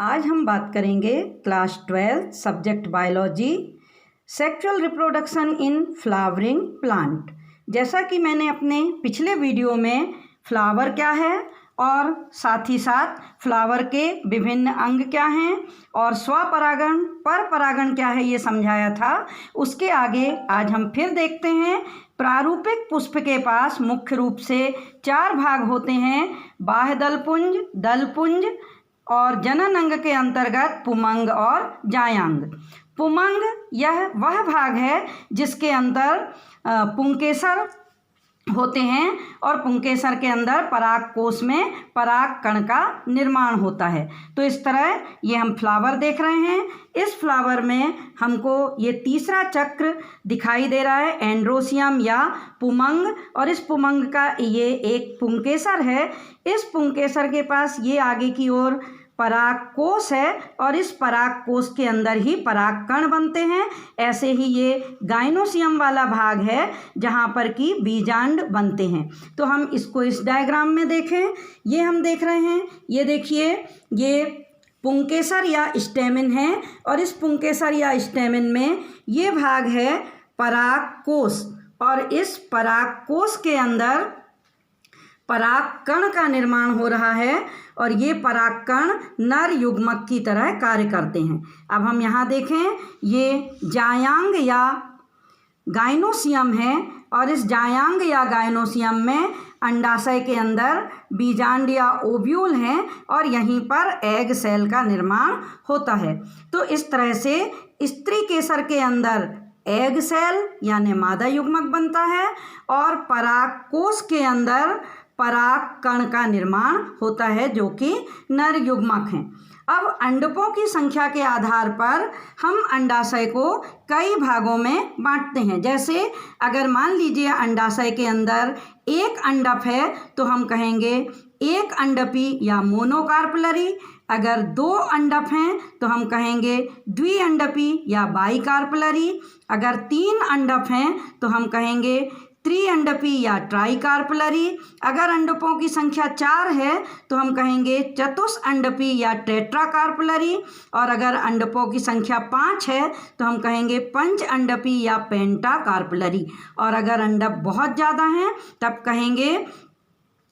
आज हम बात करेंगे class 12 subject biology sexual reproduction in flowering plant. जैसा कि मैंने अपने पिछले वीडियो में फ्लावर क्या है और साथ ही साथ फ्लावर के विभिन्न अंग क्या हैं और स्वपरागण परपरागण क्या है ये समझाया था। उसके आगे आज हम फिर देखते हैं प्रारूपिक पुष्प के पास मुख्य रूप से 4 भाग होते हैं, बाह्य दलपुंज, दलपुंज और जनन अंग के अंतर्गत पुमंग और जायांग। पुमंग यह वह भाग है जिसके अंदर पुंकेसर होते हैं और पुंकेसर के अंदर पराग कोश में पराग कण का निर्माण होता है। तो इस तरह ये हम फ्लावर देख रहे हैं। इस फ्लावर में हमको ये तीसरा चक्र दिखाई दे रहा है, एंड्रोसियम या पुमंग, और इस पुमंग का ये एक पुंकेसर है। इस पुंकेसर के पास ये आगे की ओर पराग कोश है और इस पराग कोश के अंदर ही पराग कण बनते हैं। ऐसे ही ये गाइनोसियम वाला भाग है जहाँ पर कि बीजांड बनते हैं। तो हम इसको इस डायग्राम में देखें। ये हम देख रहे हैं, ये देखिए, ये पुंकेसर या स्टेमिन है और इस पुंकेसर या स्टेमिन में ये भाग है पराग कोश और इस पराग कोश के अंदर पराग कण का निर्माण हो रहा है और ये पराग कण नर युग्मक की तरह कार्य करते हैं। अब हम यहाँ देखें, ये जायांग या गाइनोसियम है और इस जायांग या गाइनोसियम में अंडाशय के अंदर बीजांड या ओव्यूल हैं और यहीं पर एग सेल का निर्माण होता है। तो इस तरह से स्त्री केसर के अंदर एग सेल यानी मादा युग्मक बनता है और पराग कोश के अंदर पराग कण का निर्माण होता है जो कि नर युग्मक हैं। अब अंडकों की संख्या के आधार पर हम अंडाशय को कई भागों में बांटते हैं। जैसे अगर मान लीजिए अंडाशय के अंदर एक अंडक है तो हम कहेंगे एक अंडपी या मोनोकार्पलरी। अगर 2 अंडक हैं तो हम कहेंगे द्विअंडपी या बाइकार्पलरी। अगर 3 अंडक हैं तो हम कहेंगे त्रिअंडपी या ट्राइकार्पलरी। अगर अंडकों की संख्या 4 है तो हम कहेंगे चतुष्अंडपी या टेट्राकार्पलरी। और अगर अंडकों की संख्या 5 है तो हम कहेंगे पंचअंडपी या पेंटाकार्पलरी। और अगर अंडक बहुत ज़्यादा हैं तब कहेंगे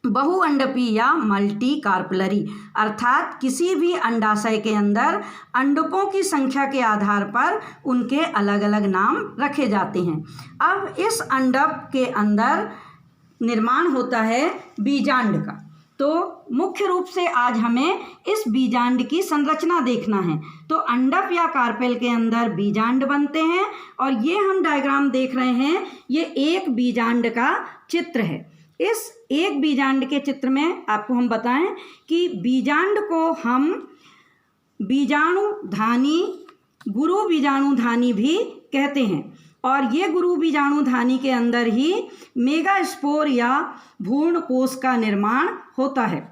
बहुअंडपी या मल्टी कार्पलरी। अर्थात किसी भी अंडाशय के अंदर अंडकों की संख्या के आधार पर उनके अलग अलग नाम रखे जाते हैं। अब इस अंडक के अंदर निर्माण होता है बीजांड का। तो मुख्य रूप से आज हमें इस बीजांड की संरचना देखना है। तो अंडक या कार्पेल के अंदर बीजांड बनते हैं और ये हम डायग्राम देख रहे हैं, ये एक बीजांड का चित्र है। इस एक बीजांड के चित्र में आपको हम बताएं कि बीजांड को हम बीजाणुधानी, गुरु बीजाणुधानी भी कहते हैं और ये गुरु बीजाणुधानी के अंदर ही मेगास्पोर या भ्रूण कोश का निर्माण होता है।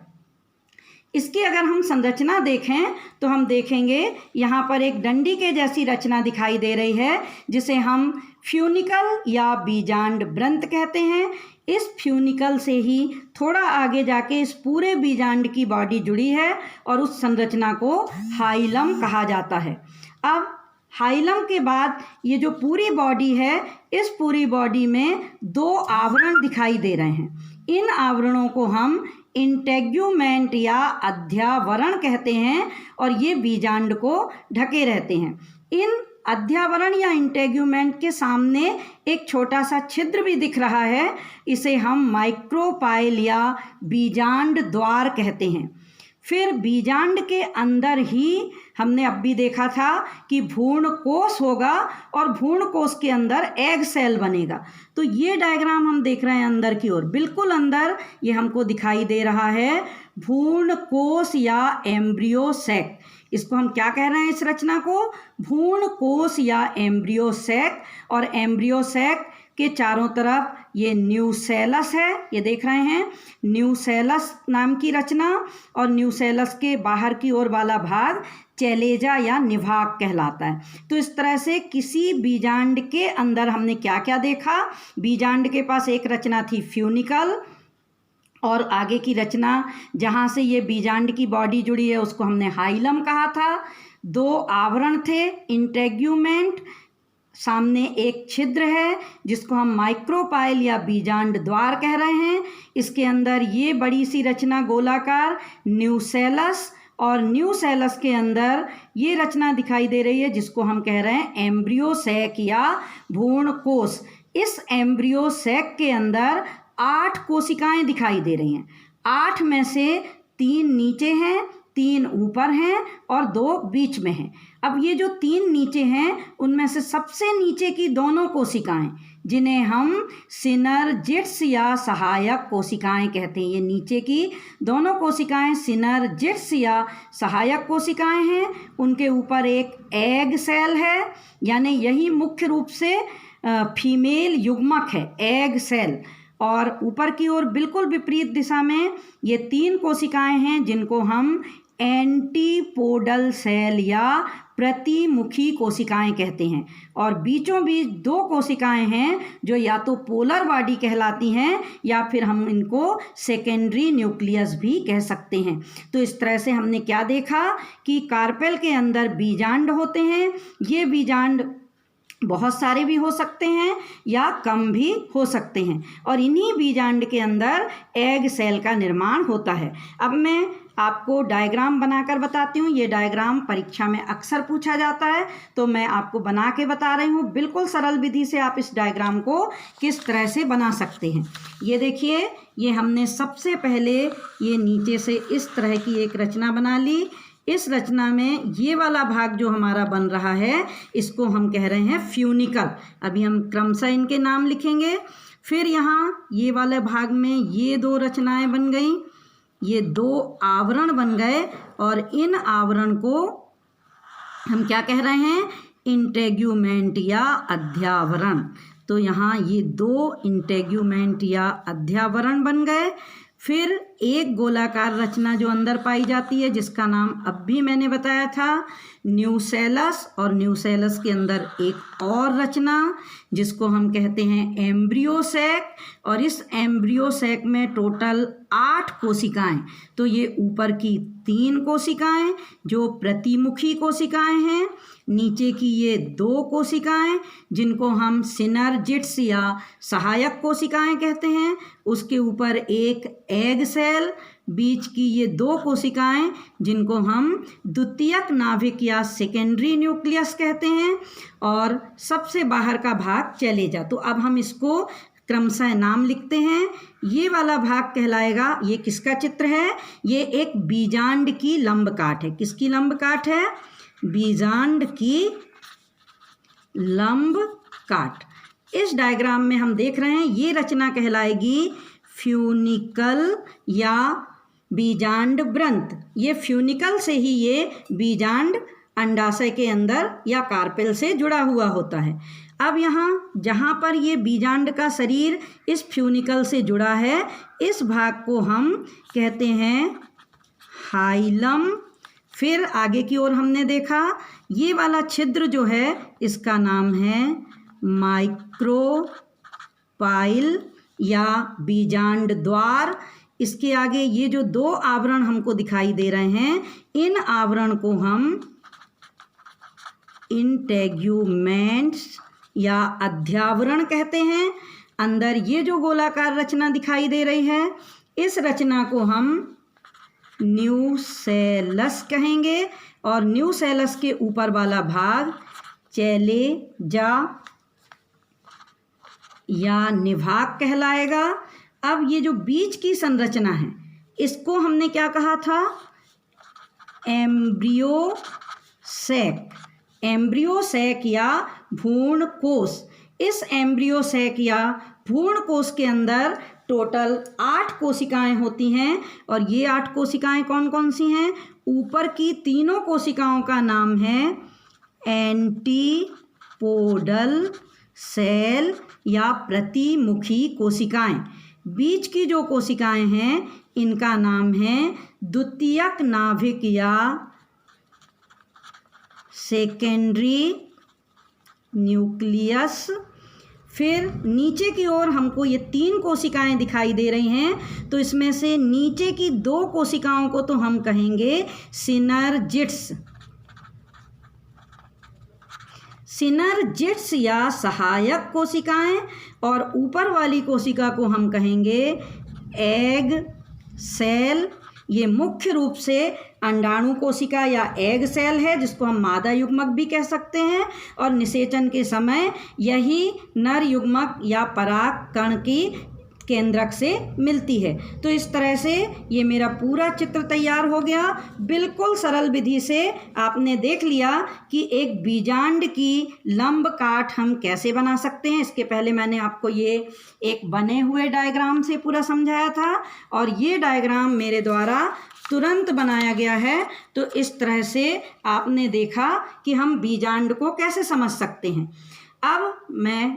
इसकी अगर हम संरचना देखें तो हम देखेंगे यहाँ पर एक डंडी के जैसी रचना दिखाई दे रही है जिसे हम फ्यूनिकल या बीजांड वृंत कहते हैं। इस फ्यूनिकल से ही थोड़ा आगे जाके इस पूरे बीजांड की बॉडी जुड़ी है और उस संरचना को हाइलम कहा जाता है। अब हाइलम के बाद ये जो पूरी बॉडी है, इस पूरी बॉडी में 2 आवरण दिखाई दे रहे हैं। इन आवरणों को हम इंटेग्यूमेंट या अध्यावरण कहते हैं और ये बीजांड को ढके रहते हैं। इन अध्यावरण या इंटेग्यूमेंट के सामने एक छोटा सा छिद्र भी दिख रहा है, इसे हम माइक्रोपाइल या बीजांड द्वार कहते हैं। फिर बीजांड के अंदर ही हमने अब भी देखा था कि भ्रूण कोश होगा और भ्रूण कोश के अंदर एग सेल बनेगा। तो ये डायग्राम हम देख रहे हैं अंदर की ओर, बिल्कुल अंदर ये हमको दिखाई दे रहा है भ्रूण कोश या एम्ब्रियो सैक। इसको हम क्या कह रहे हैं, इस रचना को भ्रूण कोश या एम्ब्रियो सैक। और एम्ब्रियो सैक के चारों तरफ ये न्यूसेलस है, ये देख रहे हैं न्यूसेलस नाम की रचना, और न्यूसेलस के बाहर की ओर वाला भाग चैलेजा या निभाग कहलाता है। तो इस तरह से किसी बीजांड के अंदर हमने क्या क्या देखा, बीजांड के पास एक रचना थी फ्यूनिकल, और आगे की रचना जहाँ से ये बीजांड की बॉडी जुड़ी है उसको हमने हाइलम कहा था। 2 आवरण थे, इंटेग्यूमेंट, सामने एक छिद्र है जिसको हम माइक्रोपाइल या बीजांड द्वार कह रहे हैं। इसके अंदर ये बड़ी सी रचना गोलाकार न्यूसेलस, और न्यूसेलस के अंदर ये रचना दिखाई दे रही है जिसको हम कह रहे हैं एम्ब्रियो सैक या भ्रूण कोश। इस एम्ब्रियो सैक के अंदर 8 कोशिकाएं दिखाई दे रही हैं। 8 में से 3 नीचे हैं, 3 ऊपर हैं और 2 बीच में हैं। अब ये जो 3 नीचे हैं उनमें से सबसे नीचे की दोनों कोशिकाएं, जिन्हें हम सिनर्जिड्स या सहायक कोशिकाएं कहते हैं, ये नीचे की दोनों कोशिकाएं सिनर्जिड्स या सहायक कोशिकाएं हैं। उनके ऊपर एक एग सेल है, यानी यही मुख्य रूप से फीमेल युग्मक है, एग सेल। और ऊपर की ओर बिल्कुल विपरीत दिशा में ये 3 कोशिकाएं हैं जिनको हम एंटीपोडल सेल या प्रतिमुखी कोशिकाएं कहते हैं। और बीचों बीच 2 कोशिकाएं हैं जो या तो पोलर बॉडी कहलाती हैं या फिर हम इनको सेकेंडरी न्यूक्लियस भी कह सकते हैं। तो इस तरह से हमने क्या देखा कि कार्पेल के अंदर बीजांड होते हैं। ये बीजांड बहुत सारे भी हो सकते हैं या कम भी हो सकते हैं, और इन्हीं बीजांड के अंदर एग सेल का निर्माण होता है। अब मैं आपको डायग्राम बनाकर बताती हूँ। ये डायग्राम परीक्षा में अक्सर पूछा जाता है, तो मैं आपको बना के बता रही हूँ। बिल्कुल सरल विधि से आप इस डायग्राम को किस तरह से बना सकते हैं। ये देखिए, ये हमने सबसे पहले ये नीचे से इस तरह की एक रचना बना ली। इस रचना में ये वाला भाग जो हमारा बन रहा है इसको हम कह रहे हैं फ्यूनिकल। अभी हम क्रमशः इनके नाम लिखेंगे। फिर यहाँ ये वाले भाग में ये 2 रचनाएं बन गई, ये 2 आवरण बन गए, और इन आवरण को हम क्या कह रहे हैं, इंटेग्यूमेंट या अध्यावरण। तो यहाँ ये 2 इंटेग्यूमेंट या अध्यावरण बन गए। फिर एक गोलाकार रचना जो अंदर पाई जाती है जिसका नाम अब भी मैंने बताया था न्यूसेलस, और न्यूसेलस के अंदर एक और रचना जिसको हम कहते हैं एम्ब्रियो सैक, और इस एम्ब्रियो सैक में टोटल 8 कोशिकाएं। तो ये ऊपर की 3 कोशिकाएं जो प्रतिमुखी कोशिकाएं हैं, नीचे की ये 2 कोशिकाएं जिनको हम सिनर्जिड्स या सहायक कोशिकाएं कहते हैं, उसके ऊपर एक एग सेल, बीच की ये 2 कोशिकाएं जिनको हम द्वितीयक नाभिक या सेकेंडरी न्यूक्लियस कहते हैं, और सबसे बाहर का भाग चले जा। तो अब हम इसको क्रमशः नाम लिखते हैं। ये वाला भाग कहलाएगा, ये किसका चित्र है, ये एक बीजांड की लंब काट है। किसकी लंब काट है, बीजांड की लंब काट। इस डायग्राम में हम देख रहे हैं ये रचना कहलाएगी फ्यूनिकल या बीजांड व्रंत। ये फ्यूनिकल से ही ये बीजांड अंडाशय के अंदर या कार्पेल से जुड़ा हुआ होता है। अब यहाँ जहाँ पर ये बीजांड का शरीर इस फ्यूनिकल से जुड़ा है, इस भाग को हम कहते हैं हाइलम। फिर आगे की ओर हमने देखा ये वाला छिद्र जो है इसका नाम है माइक्रोपाइल या बीजांड द्वार। इसके आगे ये जो 2 आवरण हमको दिखाई दे रहे हैं, इन आवरण को हम इंटेग्यूमेंट्स या अध्यावरण कहते हैं। अंदर ये जो गोलाकार रचना दिखाई दे रही है, इस रचना को हम न्यूसेलस कहेंगे, और न्यूसेलस के ऊपर वाला भाग चैलेजा या निभाग कहलाएगा। अब ये जो बीच की संरचना है इसको हमने क्या कहा था, एम्ब्रियो सैक। एम्ब्रियो सैक या भ्रूण कोश। इस एम्ब्रियो सैक या भ्रूण कोश के अंदर टोटल 8 कोशिकाएं होती हैं, और ये 8 कोशिकाएं कौन कौन सी हैं, ऊपर की 3 कोशिकाओं का नाम है एंटीपोडल सेल या प्रतिमुखी कोशिकाएं। बीच की जो कोशिकाएं हैं इनका नाम है द्वितीयक नाभिक या सेकेंडरी न्यूक्लियस। फिर नीचे की ओर हमको ये 3 कोशिकाएं दिखाई दे रही हैं, तो इसमें से नीचे की 2 कोशिकाओं को तो हम कहेंगे सिनर्जिड्स। सिनर्जिड्स या सहायक कोशिकाएं, और ऊपर वाली कोशिका को हम कहेंगे एग सेल। ये मुख्य रूप से अंडाणु कोशिका या एग सेल है, जिसको हम मादा युग्मक भी कह सकते हैं, और निषेचन के समय यही नर युग्मक या पराग कण की केंद्रक से मिलती है। तो इस तरह से ये मेरा पूरा चित्र तैयार हो गया। बिल्कुल सरल विधि से आपने देख लिया कि एक बीजांड की लंब काट हम कैसे बना सकते हैं। इसके पहले मैंने आपको ये एक बने हुए डायग्राम से पूरा समझाया था, और ये डायग्राम मेरे द्वारा तुरंत बनाया गया है। तो इस तरह से आपने देखा कि हम बीजांड को कैसे समझ सकते हैं। अब मैं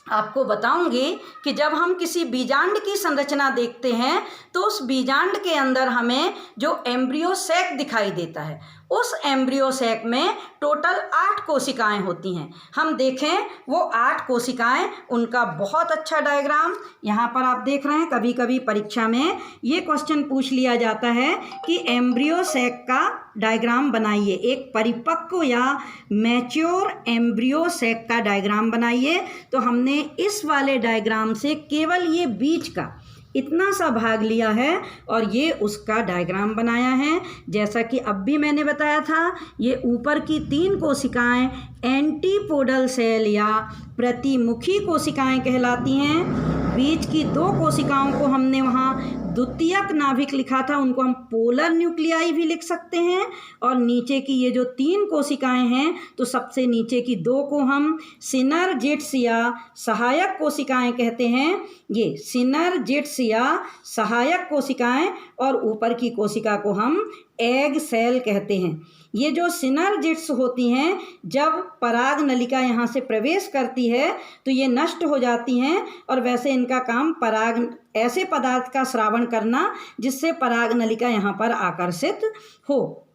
आपको बताऊंगी कि जब हम किसी बीजांड की संरचना देखते हैं तो उस बीजांड के अंदर हमें जो एम्ब्रियो सैक दिखाई देता है, उस एम्ब्रियो सैक में टोटल 8 कोशिकाएं होती हैं। हम देखें वो 8 कोशिकाएं, उनका बहुत अच्छा डायग्राम यहाँ पर आप देख रहे हैं। कभी कभी परीक्षा में ये क्वेश्चन पूछ लिया जाता है कि एम्ब्रियो सैक का डायग्राम बनाइए, एक परिपक्व या मैच्योर एम्ब्रियो सैक का डायग्राम बनाइए। तो हमने इस वाले डायग्राम से केवल ये बीच का इतना सा भाग लिया है और ये उसका डायग्राम बनाया है। जैसा कि अब भी मैंने बताया था, ये ऊपर की 3 कोशिकाएं एंटीपोडल सेल या प्रतिमुखी कोशिकाएं कहलाती हैं। बीच की 2 कोशिकाओं को हमने वहाँ द्वितीयक नाभिक लिखा था, उनको हम पोलर न्यूक्लियाई भी लिख सकते हैं। और नीचे की ये जो 3 कोशिकाएं हैं, तो सबसे नीचे की 2 को हम सिनर्जिड्स या सहायक कोशिकाएं कहते हैं। ये सिनर्जिड्स या सहायक कोशिकाएं, और ऊपर की कोशिका को हम एग सेल कहते हैं। ये जो सिनर्जिड्स होती हैं, जब पराग नलिका यहाँ से प्रवेश करती है तो ये नष्ट हो जाती हैं, और वैसे इनका काम पराग ऐसे पदार्थ का स्रावण करना जिससे पराग नलिका यहाँ पर आकर्षित हो।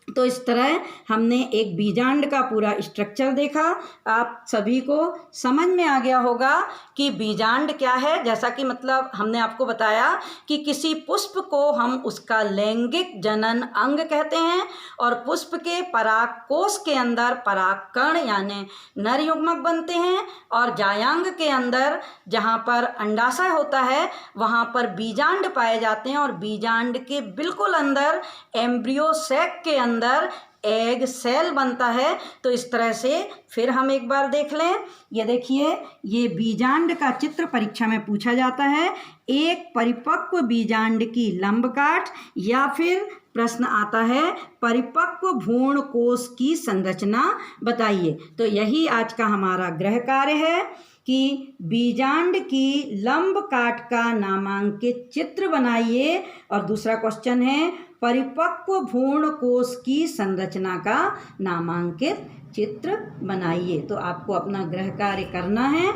तो इस तरह हमने एक बीजांड का पूरा स्ट्रक्चर देखा। आप सभी को समझ में आ गया होगा कि बीजांड क्या है। जैसा कि मतलब हमने आपको बताया कि किसी पुष्प को हम उसका लैंगिक जनन अंग कहते हैं, और पुष्प के पराग कोश के अंदर परागकण यानी नर युग्मक बनते हैं, और जायांग के अंदर जहाँ पर अंडाशय होता है वहाँ पर बीजांड पाए जाते हैं, और बीजांड के बिल्कुल अंदर एम्ब्रियो सैक के अंदर एग सेल बनता है। तो इस तरह से फिर हम एक बार देख लें। ये देखिए, ये बीजांड का चित्र परीक्षा में पूछा जाता है। एक परिपक्व बीजांड की लंब काट, या फिर प्रश्न आता है परिपक्व भ्रूण कोश की संरचना बताइए। तो यही आज का हमारा गृह कार्य है कि बीजांड की लंब काट का नामांकित चित्र बनाइए, और दूसरा क्वेश्चन है परिपक्व भ्रूण कोश की संरचना का नामांकित चित्र बनाइए। तो आपको अपना गृह कार्य करना है।